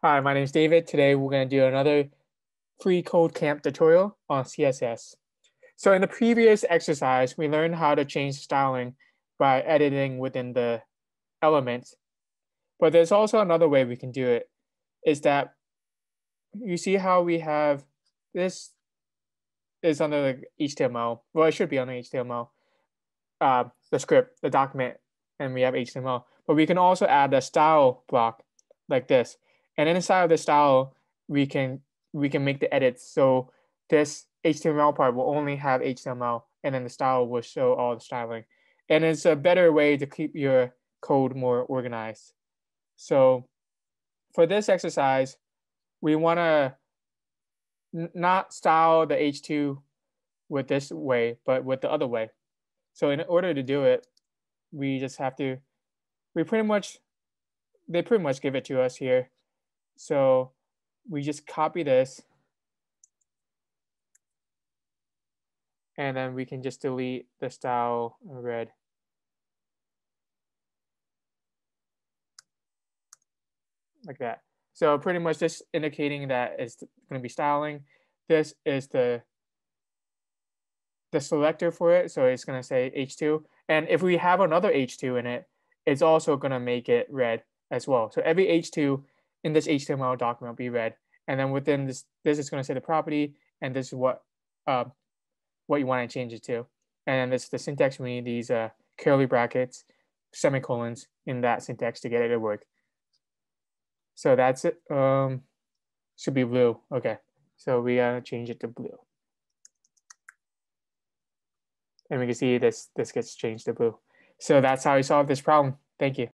Hi, my name is David. Today we're going to do another free code camp tutorial on CSS. So in the previous exercise, we learned how to change styling by editing within the elements. But there's also another way we can do it, is that you see how we have this is under the HTML. Well, it should be under HTML, the script, the document, and we have HTML. But we can also add a style block like this. And inside of the style, we can make the edits. So this HTML part will only have HTML, and then the style will show all the styling. And it's a better way to keep your code more organized. So for this exercise, we want to not style the H2 with this way, but with the other way. So in order to do it, we just have to, they pretty much give it to us here. So we just copy this, and then we can just delete the style red. Like that. So pretty much just indicating that it's going to be styling. This is the selector for it. So it's going to say H2. And if we have another H2 in it, it's also going to make it red as well. So every H2 in this HTML document will be red. And then within this is going to say the property, and this is what you want to change it to. And this is the syntax. We need these curly brackets, semicolons in that syntax to get it to work. So that's it. Should be blue. Okay. So we change it to blue. And we can see this gets changed to blue. So that's how we solve this problem. Thank you.